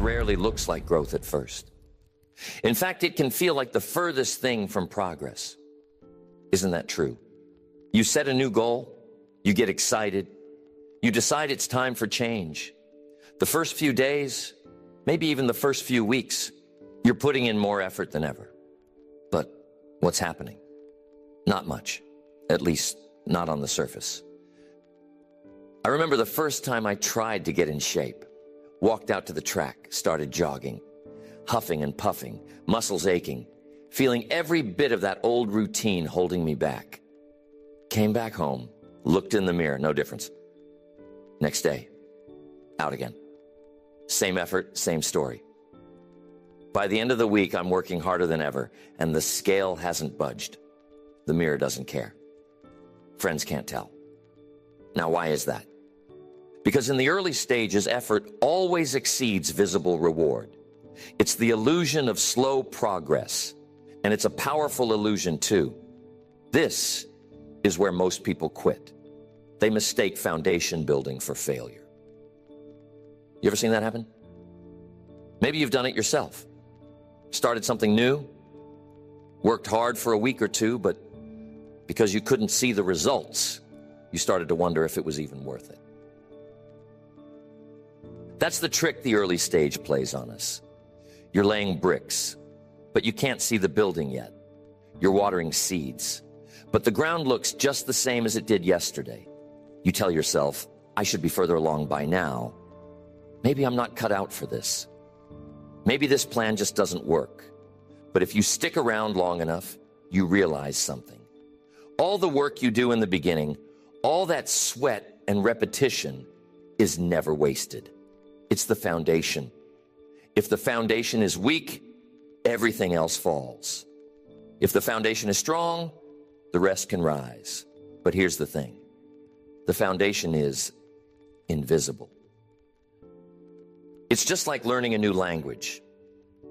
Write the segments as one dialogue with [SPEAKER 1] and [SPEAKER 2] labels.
[SPEAKER 1] rarely looks like growth at first. In fact, it can feel like the furthest thing from progress. Isn't that true? You set a new goal, you get excited, you decide it's time for change. The first few days, maybe even the first few weeks, you're putting in more effort than ever. But what's happening? Not much, at least not on the surface. I remember the first time I tried to get in shape, walked out to the track, started jogging, huffing and puffing, muscles aching, feeling every bit of that old routine holding me back. Came back home, looked in the mirror, no difference. Next day, out again. Same effort, same story. By the end of the week, I'm working harder than ever, and the scale hasn't budged. The mirror doesn't care. Friends can't tell. Now, why is that? Because in the early stages, effort always exceeds visible reward. It's the illusion of slow progress, and it's a powerful illusion too. This is where most people quit. They mistake foundation building for failure. You ever seen that happen? Maybe you've done it yourself. Started something new, worked hard for a week or two, but because you couldn't see the results, you started to wonder if it was even worth it. That's the trick the early stage plays on us. You're laying bricks, but you can't see the building yet. You're watering seeds, but the ground looks just the same as it did yesterday. You tell yourself, I should be further along by now. Maybe I'm not cut out for this. Maybe this plan just doesn't work. But if you stick around long enough, you realize something. All the work you do in the beginning, all that sweat and repetition is never wasted. It's the foundation. If the foundation is weak, everything else falls. If the foundation is strong, the rest can rise. But here's the thing. The foundation is invisible. It's just like learning a new language.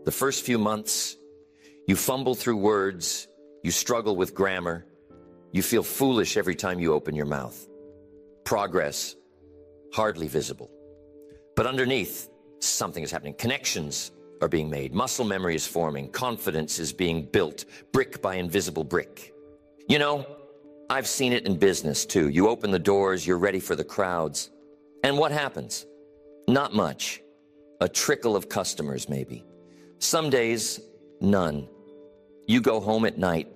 [SPEAKER 1] The first few months, you fumble through words, you struggle with grammar, you feel foolish every time you open your mouth. Progress, hardly visible. But underneath, something is happening. Connections are being made. Muscle memory is forming. Confidence is being built, brick by invisible brick. You know, I've seen it in business too. You open the doors, you're ready for the crowds. And what happens? Not much. A trickle of customers, maybe. Some days, none. You go home at night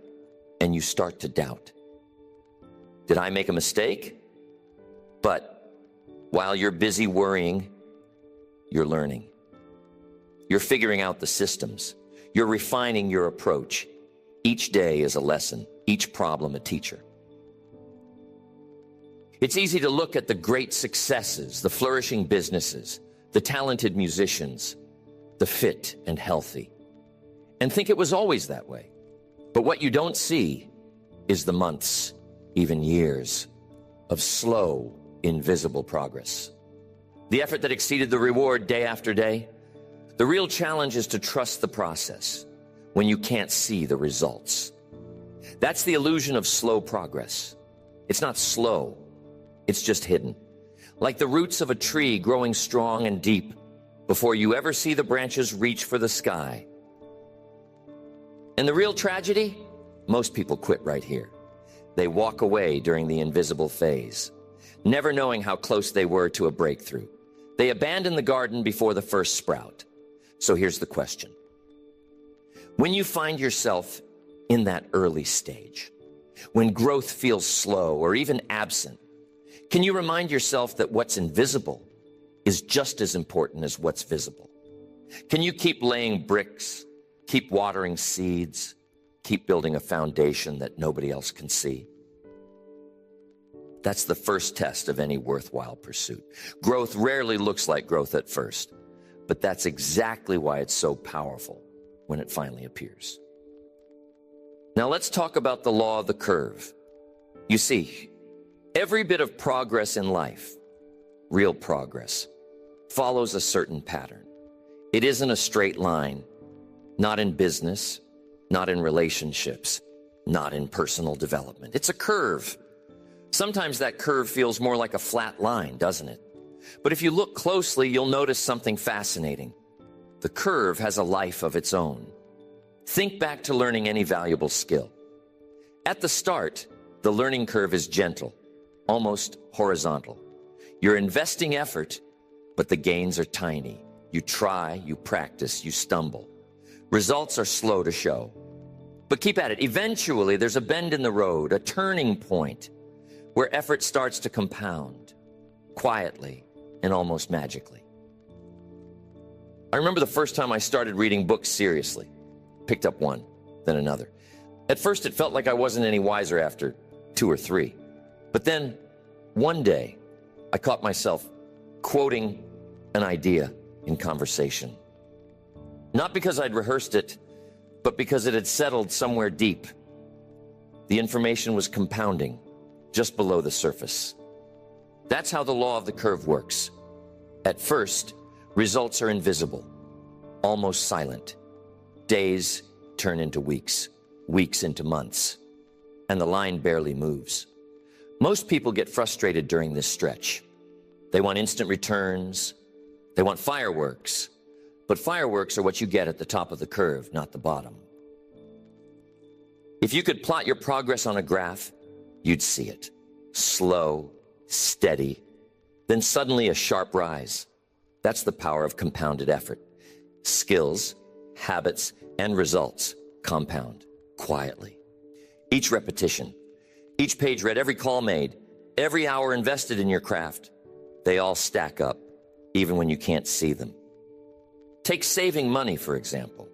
[SPEAKER 1] and you start to doubt. Did I make a mistake? But while you're busy worrying, you're learning. You're figuring out the systems. You're refining your approach. Each day is a lesson, each problem a teacher. It's easy to look at the great successes, the flourishing businesses, the talented musicians, the fit and healthy, and think it was always that way. But what you don't see is the months, even years, of slow, invisible progress. The effort that exceeded the reward day after day. The real challenge is to trust the process when you can't see the results. That's the illusion of slow progress. It's not slow, it's just hidden. Like the roots of a tree growing strong and deep before you ever see the branches reach for the sky. And the real tragedy? Most people quit right here. They walk away during the invisible phase, never knowing how close they were to a breakthrough. They abandon the garden before the first sprout. So here's the question. When you find yourself in that early stage, when growth feels slow or even absent, can you remind yourself that what's invisible is just as important as what's visible? Can you keep laying bricks, keep watering seeds, keep building a foundation that nobody else can see? That's the first test of any worthwhile pursuit. Growth rarely looks like growth at first, but that's exactly why it's so powerful when it finally appears. Now let's talk about the law of the curve. You see, every bit of progress in life, real progress, follows a certain pattern. It isn't a straight line, not in business, not in relationships, not in personal development. It's a curve. Sometimes that curve feels more like a flat line, doesn't it? But if you look closely, you'll notice something fascinating. The curve has a life of its own. Think back to learning any valuable skill. At the start, the learning curve is gentle, almost horizontal. You're investing effort, but the gains are tiny. You try, you practice, you stumble. Results are slow to show. But keep at it. Eventually, there's a bend in the road, a turning point, where effort starts to compound, quietly and almost magically. I remember the first time I started reading books seriously. Picked up one, then another. At first, it felt like I wasn't any wiser after 2 or 3. But then, one day, I caught myself quoting an idea in conversation. Not because I'd rehearsed it, but because it had settled somewhere deep. The information was compounding just below the surface. That's how the law of the curve works. At first, results are invisible, almost silent. Days turn into weeks, weeks into months, and the line barely moves. Most people get frustrated during this stretch. They want instant returns. They want fireworks. But fireworks are what you get at the top of the curve, not the bottom. If you could plot your progress on a graph, you'd see it. Slow, steady, then suddenly a sharp rise. That's the power of compounded effort. Skills, habits, and results compound quietly. Each repetition, each page read, every call made, every hour invested in your craft, they all stack up, even when you can't see them. Take saving money, for example.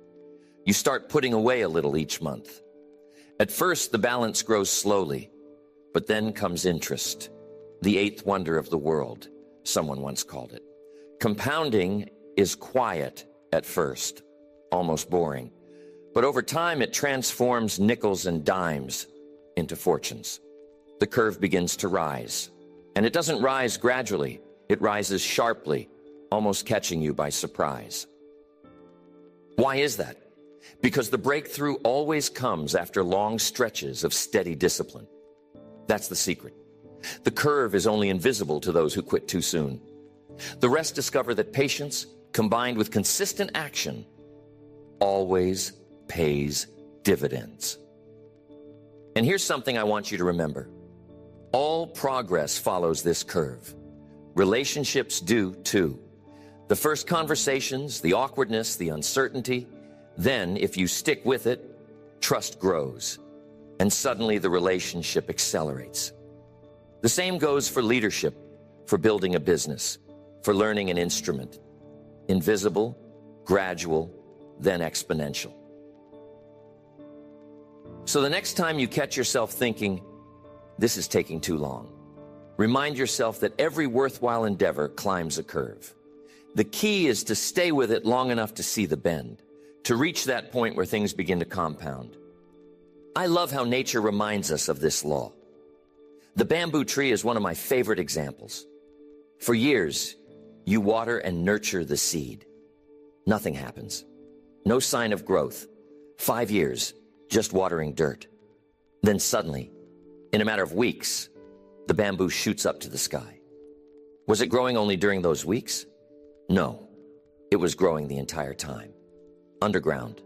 [SPEAKER 1] You start putting away a little each month. At first, the balance grows slowly, but then comes interest, the eighth wonder of the world, someone once called it. Compounding is quiet at first, almost boring, but over time it transforms nickels and dimes into fortunes. The curve begins to rise, and it doesn't rise gradually, it rises sharply, almost catching you by surprise. Why is that? Because the breakthrough always comes after long stretches of steady discipline. That's the secret. The curve is only invisible to those who quit too soon. The rest discover that patience, combined with consistent action, always pays dividends. And here's something I want you to remember. All progress follows this curve. Relationships do too. The first conversations, the awkwardness, the uncertainty. Then, if you stick with it, trust grows. And suddenly the relationship accelerates. The same goes for leadership, for building a business, for learning an instrument. Invisible, gradual, then exponential. So the next time you catch yourself thinking, this is taking too long, remind yourself that every worthwhile endeavor climbs a curve. The key is to stay with it long enough to see the bend, to reach that point where things begin to compound. I love how nature reminds us of this law. The bamboo tree is one of my favorite examples. For years, you water and nurture the seed. Nothing happens. No sign of growth. 5 years, just watering dirt. Then suddenly, in a matter of weeks, the bamboo shoots up to the sky. Was it growing only during those weeks? No, it was growing the entire time. Underground,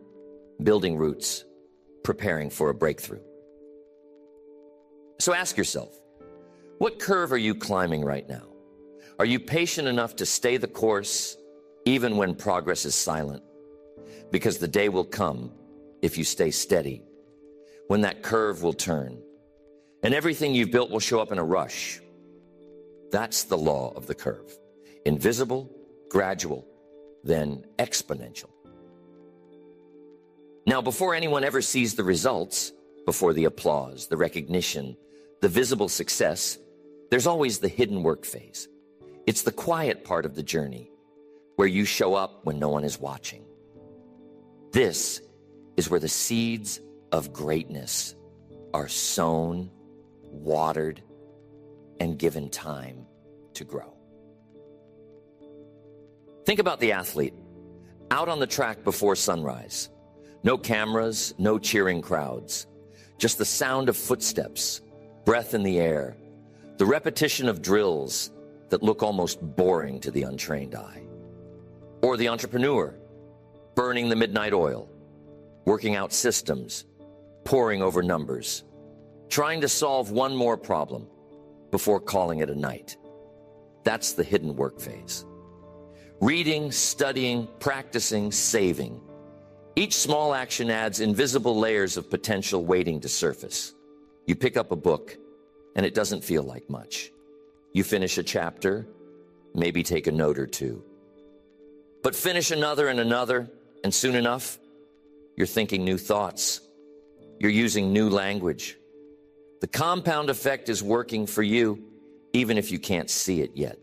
[SPEAKER 1] building roots, preparing for a breakthrough. So ask yourself, what curve are you climbing right now? Are you patient enough to stay the course even when progress is silent? Because the day will come, if you stay steady, when that curve will turn, and everything you've built will show up in a rush. That's the law of the curve. Invisible, gradual, then exponential. Now, before anyone ever sees the results, before the applause, the recognition, the visible success, there's always the hidden work phase. It's the quiet part of the journey, where you show up when no one is watching. This is where the seeds of greatness are sown, watered, and given time to grow. Think about the athlete out on the track before sunrise. No cameras, no cheering crowds, just the sound of footsteps, breath in the air, the repetition of drills that look almost boring to the untrained eye. Or the entrepreneur burning the midnight oil, working out systems, poring over numbers, trying to solve one more problem before calling it a night. That's the hidden work phase. Reading, studying, practicing, saving. Each small action adds invisible layers of potential waiting to surface. You pick up a book, and it doesn't feel like much. You finish a chapter, maybe take a note or two. But finish another and another, and soon enough, you're thinking new thoughts. You're using new language. The compound effect is working for you, even if you can't see it yet.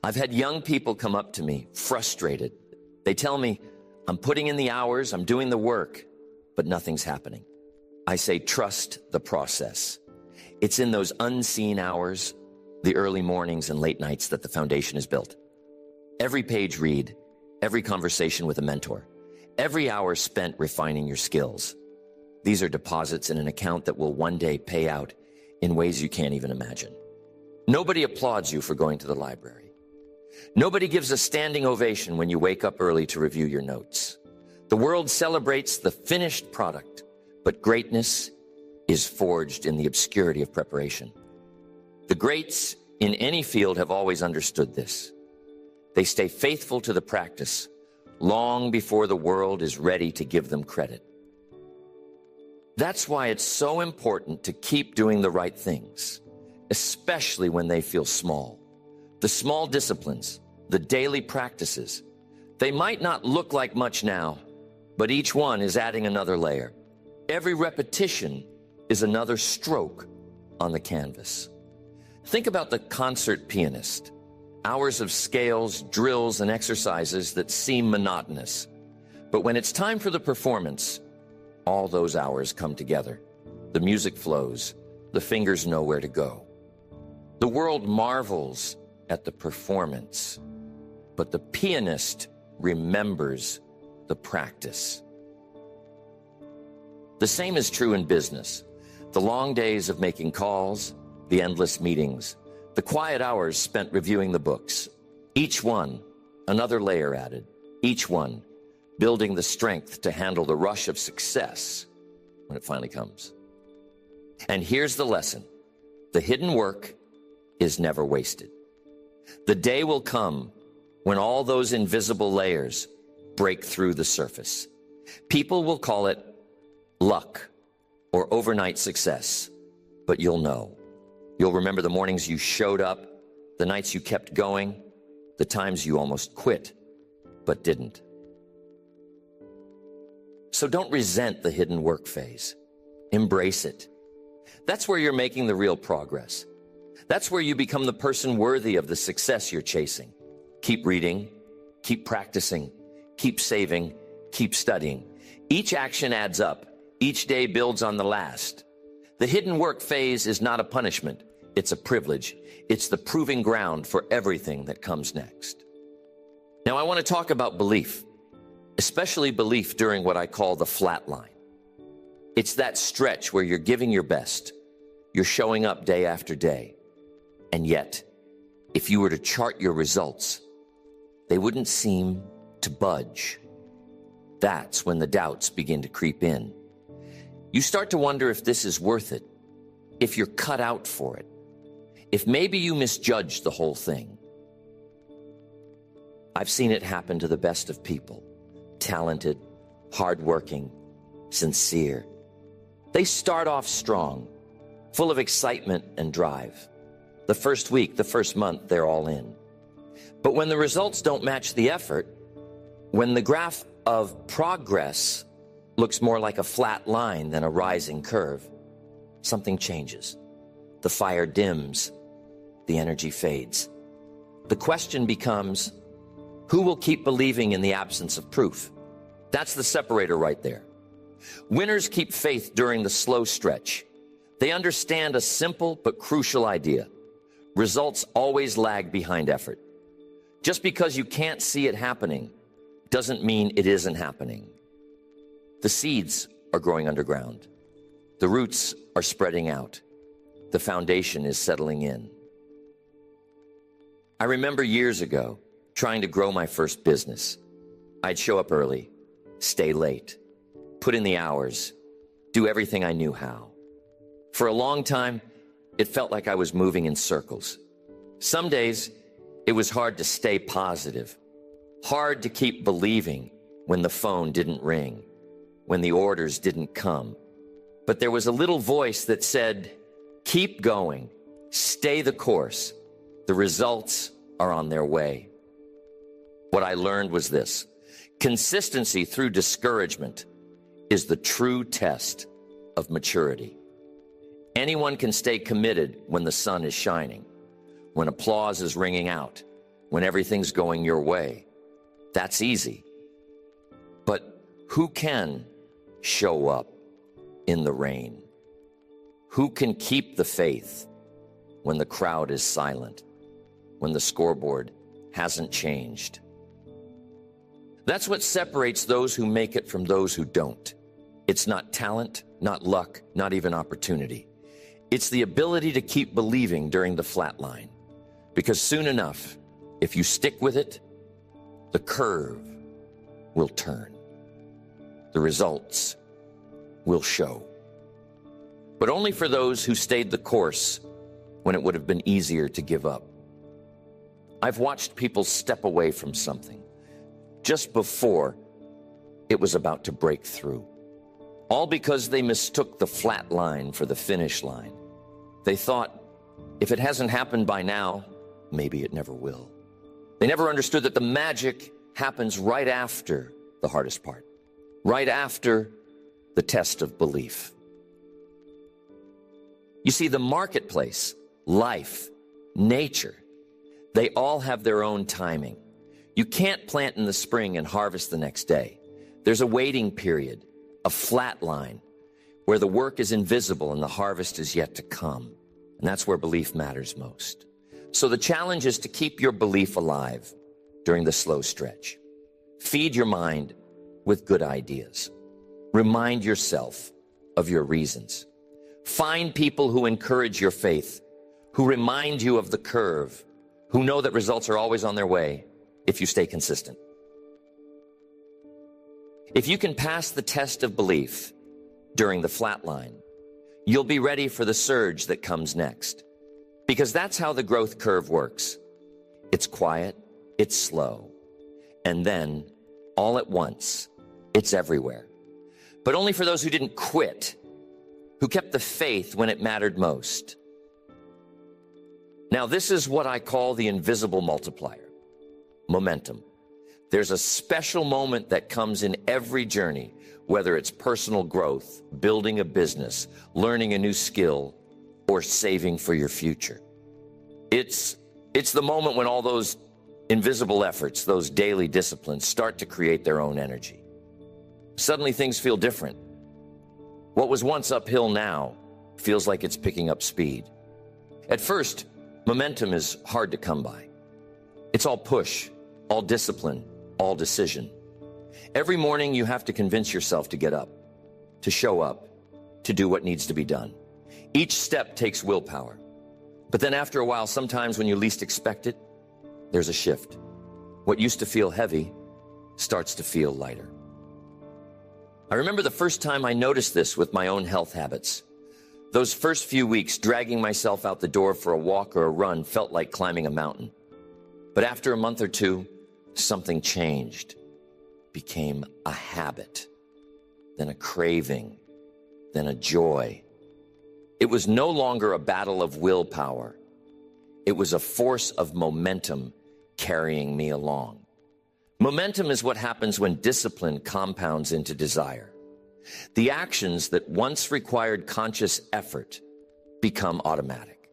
[SPEAKER 1] I've had young people come up to me, frustrated. They tell me, I'm putting in the hours, I'm doing the work, but nothing's happening. I say, trust the process. It's in those unseen hours, the early mornings and late nights, that the foundation is built. Every page read, every conversation with a mentor, every hour spent refining your skills. These are deposits in an account that will one day pay out in ways you can't even imagine. Nobody applauds you for going to the library. Nobody gives a standing ovation when you wake up early to review your notes. The world celebrates the finished product, but greatness is forged in the obscurity of preparation. The greats in any field have always understood this. They stay faithful to the practice long before the world is ready to give them credit. That's why it's so important to keep doing the right things, especially when they feel small. The small disciplines, the daily practices, they might not look like much now, but each one is adding another layer. Every repetition is another stroke on the canvas. Think about the concert pianist. Hours of scales, drills, and exercises that seem monotonous. But when it's time for the performance, all those hours come together. The music flows. The fingers know where to go. The world marvels at the performance, but the pianist remembers the practice. The same is true in business. The long days of making calls, the endless meetings, the quiet hours spent reviewing the books, each one another layer added, each one building the strength to handle the rush of success when it finally comes. And here's the lesson. The hidden work is never wasted. The day will come when all those invisible layers break through the surface. People will call it luck or overnight success, but you'll know. You'll remember the mornings you showed up, the nights you kept going, the times you almost quit, but didn't. So don't resent the hidden work phase. Embrace it. That's where you're making the real progress. That's where you become the person worthy of the success you're chasing. Keep reading, keep practicing, keep saving, keep studying. Each action adds up. Each day builds on the last. The hidden work phase is not a punishment. It's a privilege. It's the proving ground for everything that comes next. Now, I want to talk about belief, especially belief during what I call the flat line. It's that stretch where you're giving your best. You're showing up day after day. And yet, if you were to chart your results, they wouldn't seem to budge. That's when the doubts begin to creep in. You start to wonder if this is worth it, if you're cut out for it, if maybe you misjudged the whole thing. I've seen it happen to the best of people, talented, hardworking, sincere. They start off strong, full of excitement and drive. The first week, the first month, they're all in. But when the results don't match the effort, when the graph of progress looks more like a flat line than a rising curve, something changes. The fire dims, the energy fades. The question becomes, who will keep believing in the absence of proof? That's the separator right there. Winners keep faith during the slow stretch. They understand a simple but crucial idea. Results always lag behind effort. Just because you can't see it happening doesn't mean it isn't happening. The seeds are growing underground. The roots are spreading out. The foundation is settling in. I remember years ago trying to grow my first business. I'd show up early, stay late, put in the hours, do everything I knew how. For a long time, it felt like I was moving in circles. Some days, it was hard to stay positive, hard to keep believing when the phone didn't ring, when the orders didn't come. But there was a little voice that said, keep going, stay the course. The results are on their way. What I learned was this: consistency through discouragement is the true test of maturity. Anyone can stay committed when the sun is shining, when applause is ringing out, when everything's going your way. That's easy. But who can show up in the rain? Who can keep the faith when the crowd is silent, when the scoreboard hasn't changed? That's what separates those who make it from those who don't. It's not talent, not luck, not even opportunity. It's the ability to keep believing during the flat line. Because soon enough, if you stick with it, the curve will turn. The results will show. But only for those who stayed the course when it would have been easier to give up. I've watched people step away from something just before it was about to break through, all because they mistook the flat line for the finish line. They thought, if it hasn't happened by now, maybe it never will. They never understood that the magic happens right after the hardest part, right after the test of belief. You see, the marketplace, life, nature, they all have their own timing. You can't plant in the spring and harvest the next day. There's a waiting period, a flat line, where the work is invisible and the harvest is yet to come. And that's where belief matters most. So the challenge is to keep your belief alive during the slow stretch. Feed your mind with good ideas. Remind yourself of your reasons. Find people who encourage your faith, who remind you of the curve, who know that results are always on their way if you stay consistent. If you can pass the test of belief during the flat line, you'll be ready for the surge that comes next. Because that's how the growth curve works. It's quiet, it's slow, and then, all at once, it's everywhere. But only for those who didn't quit, who kept the faith when it mattered most. Now, this is what I call the invisible multiplier, momentum. There's a special moment that comes in every journey, whether it's personal growth, building a business, learning a new skill, or saving for your future. It's the moment when all those invisible efforts, those daily disciplines, start to create their own energy. Suddenly things feel different. What was once uphill now feels like it's picking up speed. At first, momentum is hard to come by. It's all push, all discipline, all decision. Every morning you have to convince yourself to get up, to show up, to do what needs to be done. Each step takes willpower. But then after a while, sometimes when you least expect it, there's a shift. What used to feel heavy starts to feel lighter. I remember the first time I noticed this with my own health habits. Those first few weeks, dragging myself out the door for a walk or a run felt like climbing a mountain. But after a month or two, something changed, became a habit, then a craving, then a joy. It was no longer a battle of willpower. It was a force of momentum carrying me along. Momentum is what happens when discipline compounds into desire. The actions that once required conscious effort become automatic.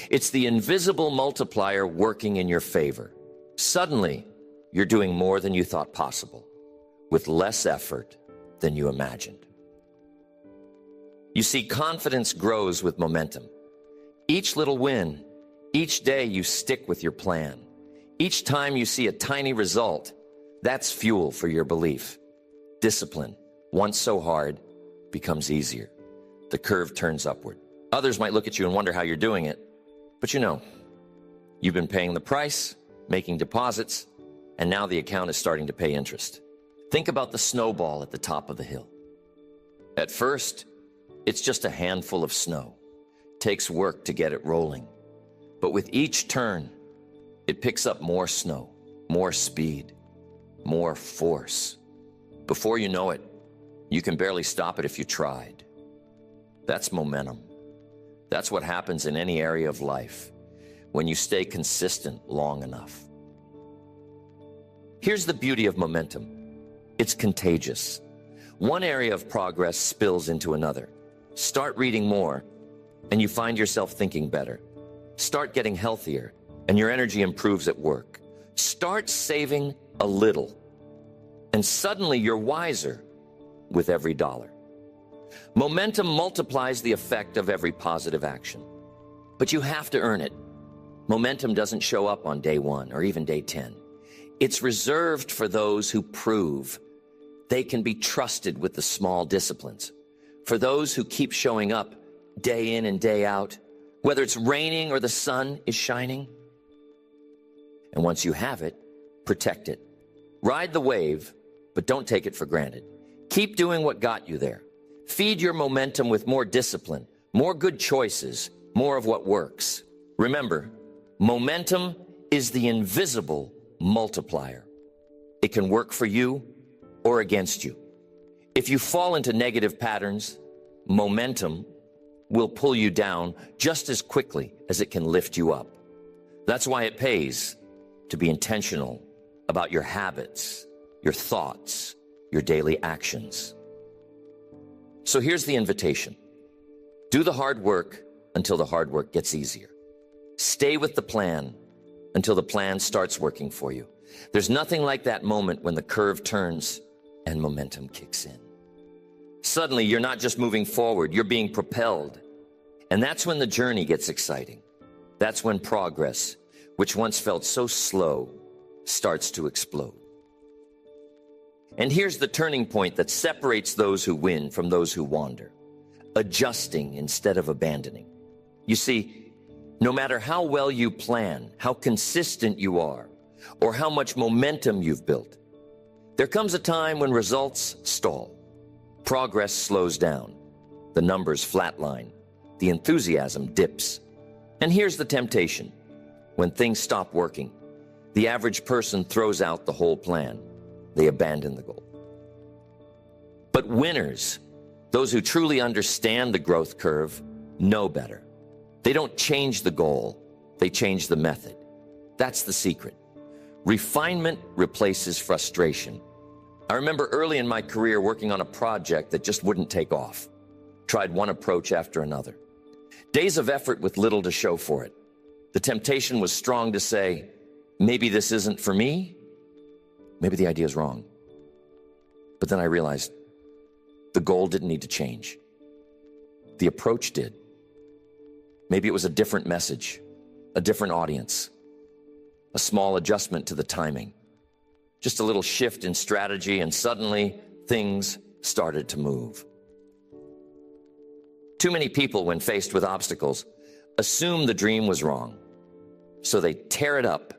[SPEAKER 1] It's the invisible multiplier working in your favor. Suddenly, you're doing more than you thought possible, with less effort than you imagined. You see, confidence grows with momentum. Each little win, each day you stick with your plan, each time you see a tiny result, that's fuel for your belief. Discipline, once so hard, becomes easier. The curve turns upward. Others might look at you and wonder how you're doing it, but you know, you've been paying the price, making deposits, and now the account is starting to pay interest. Think about the snowball at the top of the hill. At first, it's just a handful of snow. It takes work to get it rolling. But with each turn, it picks up more snow, more speed, more force. Before you know it, you can barely stop it if you tried. That's momentum. That's what happens in any area of life when you stay consistent long enough. Here's the beauty of momentum. It's contagious. One area of progress spills into another. Start reading more, and you find yourself thinking better. Start getting healthier, and your energy improves at work. Start saving a little, and suddenly you're wiser with every dollar. Momentum multiplies the effect of every positive action, but you have to earn it. Momentum doesn't show up on day 1 or even day 10. It's reserved for those who prove they can be trusted with the small disciplines, for those who keep showing up day in and day out, whether it's raining or the sun is shining. And once you have it, protect it. Ride the wave, but don't take it for granted. Keep doing what got you there. Feed your momentum with more discipline, more good choices, more of what works. Remember, momentum is the invisible multiplier. It can work for you or against you. If you fall into negative patterns, momentum will pull you down just as quickly as it can lift you up. That's why it pays to be intentional about your habits, your thoughts, your daily actions. So here's the invitation. Do the hard work until the hard work gets easier. Stay with the plan until the plan starts working for you. There's nothing like that moment when the curve turns and momentum kicks in. Suddenly, you're not just moving forward, you're being propelled. And that's when the journey gets exciting. That's when progress, which once felt so slow, starts to explode. And here's the turning point that separates those who win from those who wander. Adjusting instead of abandoning. You see, no matter how well you plan, how consistent you are, or how much momentum you've built, there comes a time when results stall. Progress slows down. The numbers flatline. The enthusiasm dips. And here's the temptation. When things stop working, the average person throws out the whole plan. They abandon the goal. But winners, those who truly understand the growth curve, know better. They don't change the goal, they change the method. That's the secret. Refinement replaces frustration. I remember early in my career working on a project that just wouldn't take off. Tried one approach after another. Days of effort with little to show for it. The temptation was strong to say, maybe this isn't for me. Maybe the idea is wrong. But then I realized the goal didn't need to change. The approach did. Maybe it was a different message, a different audience, a small adjustment to the timing, just a little shift in strategy, and suddenly things started to move. Too many people, when faced with obstacles, assume the dream was wrong. So they tear it up,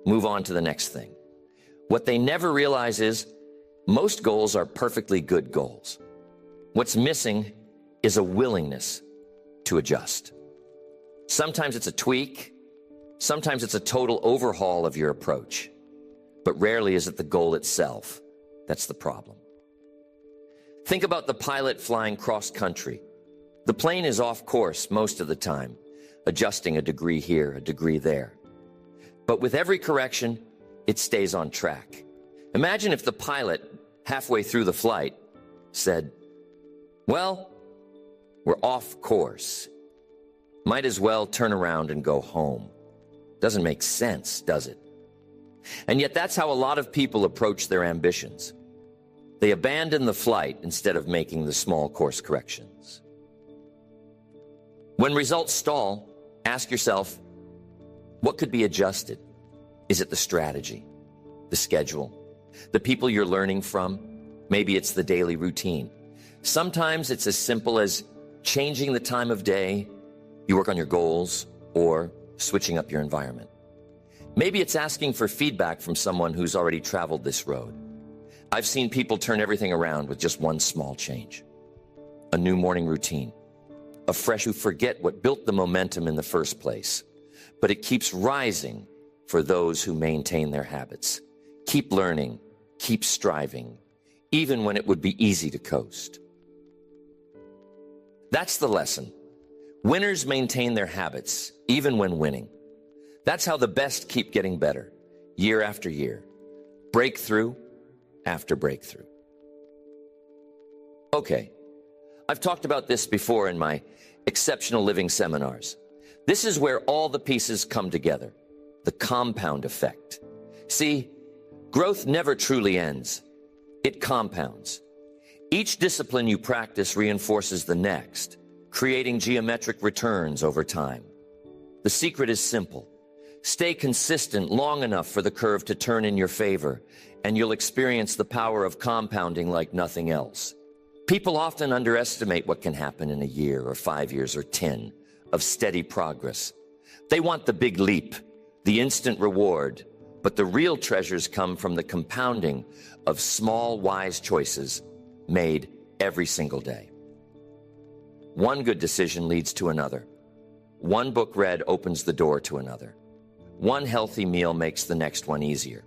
[SPEAKER 1] move on to the next thing. What they never realize is most goals are perfectly good goals. What's missing is a willingness to adjust. Sometimes it's a tweak. Sometimes it's a total overhaul of your approach. But rarely is it the goal itself that's the problem. Think about the pilot flying cross-country. The plane is off course most of the time, adjusting a degree here, a degree there. But with every correction, it stays on track. Imagine if the pilot, halfway through the flight, said, well, we're off course. Might as well turn around and go home. Doesn't make sense, does it? And yet that's how a lot of people approach their ambitions. They abandon the flight instead of making the small course corrections. When results stall, ask yourself, what could be adjusted? Is it the strategy, the schedule, the people you're learning from? Maybe it's the daily routine. Sometimes it's as simple as changing the time of day, you work on your goals, or switching up your environment. Maybe it's asking for feedback from someone who's already traveled this road. I've seen people turn everything around with just one small change. A new morning routine. A fresh, who forget what built the momentum in the first place. But it keeps rising for those who maintain their habits. Keep learning, keep striving, even when it would be easy to coast. That's the lesson. Winners maintain their habits, even when winning. That's how the best keep getting better, year after year, breakthrough after breakthrough. Okay, I've talked about this before in my exceptional living seminars. This is where all the pieces come together, the compound effect. See, growth never truly ends. It compounds. Each discipline you practice reinforces the next, creating geometric returns over time. The secret is simple. Stay consistent long enough for the curve to turn in your favor, and you'll experience the power of compounding like nothing else. People often underestimate what can happen in a year or 5 years or 10 of steady progress. They want the big leap, the instant reward, but the real treasures come from the compounding of small, wise choices made every single day. One good decision leads to another. One book read opens the door to another. One healthy meal makes the next one easier.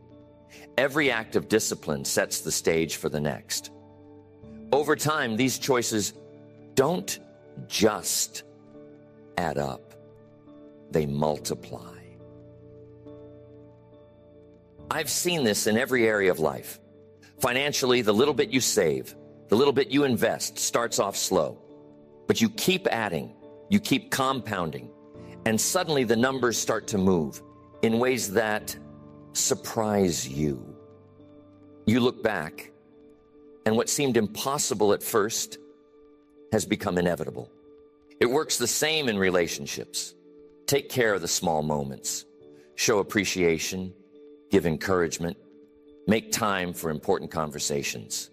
[SPEAKER 1] Every act of discipline sets the stage for the next. Over time, these choices don't just add up. They multiply. I've seen this in every area of life. Financially, the little bit you save, the little bit you invest starts off slow. But you keep adding, you keep compounding, and suddenly the numbers start to move in ways that surprise you. You look back, and what seemed impossible at first has become inevitable. It works the same in relationships. Take care of the small moments. Show appreciation, give encouragement, make time for important conversations.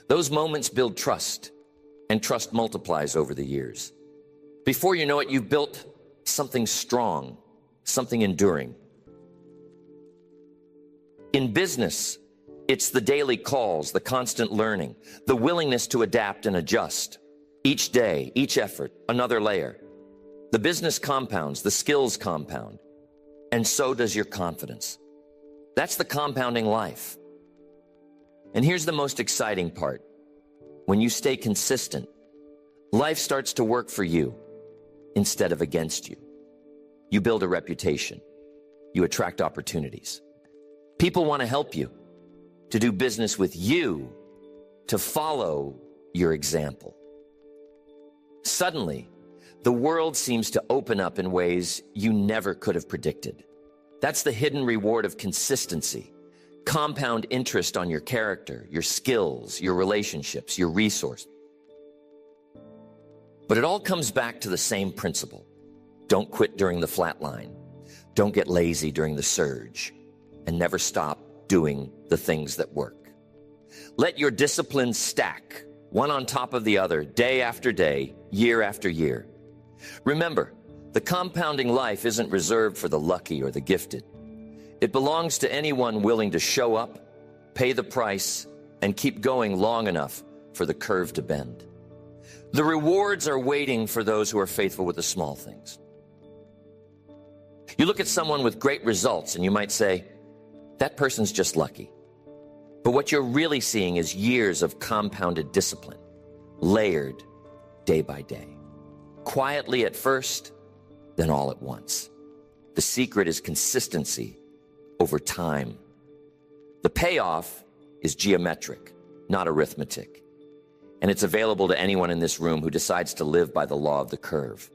[SPEAKER 1] Those moments build trust, and trust multiplies over the years. Before you know it, you've built something strong, something enduring. In business, it's the daily calls, the constant learning, the willingness to adapt and adjust. Each day, each effort, another layer. The business compounds, the skills compound, and so does your confidence. That's the compounding life. And here's the most exciting part. When you stay consistent, life starts to work for you instead of against you. You build a reputation. You attract opportunities. People want to help you, to do business with you, to follow your example. Suddenly, the world seems to open up in ways you never could have predicted. That's the hidden reward of consistency. Compound interest on your character, your skills, your relationships, your resources. But it all comes back to the same principle. Don't quit during the flat line. Don't get lazy during the surge. And never stop doing the things that work. Let your disciplines stack, one on top of the other, day after day, year after year. Remember, the compounding life isn't reserved for the lucky or the gifted. It belongs to anyone willing to show up, pay the price, and keep going long enough for the curve to bend. The rewards are waiting for those who are faithful with the small things. You look at someone with great results and you might say, that person's just lucky. But what you're really seeing is years of compounded discipline, layered day by day. Quietly at first, then all at once. The secret is consistency over time. The payoff is geometric, not arithmetic. And it's available to anyone in this room who decides to live by the law of the curve.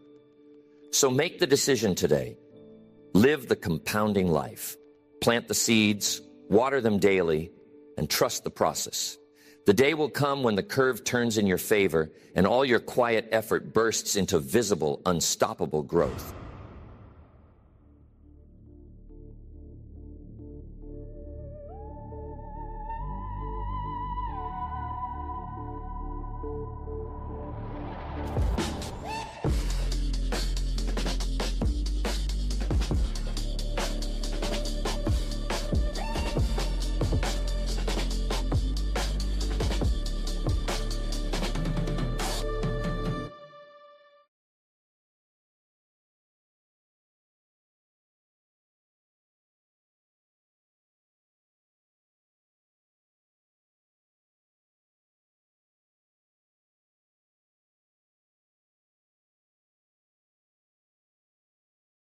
[SPEAKER 1] So make the decision today. Live the compounding life. Plant the seeds, water them daily, and trust the process. The day will come when the curve turns in your favor and all your quiet effort bursts into visible, unstoppable growth.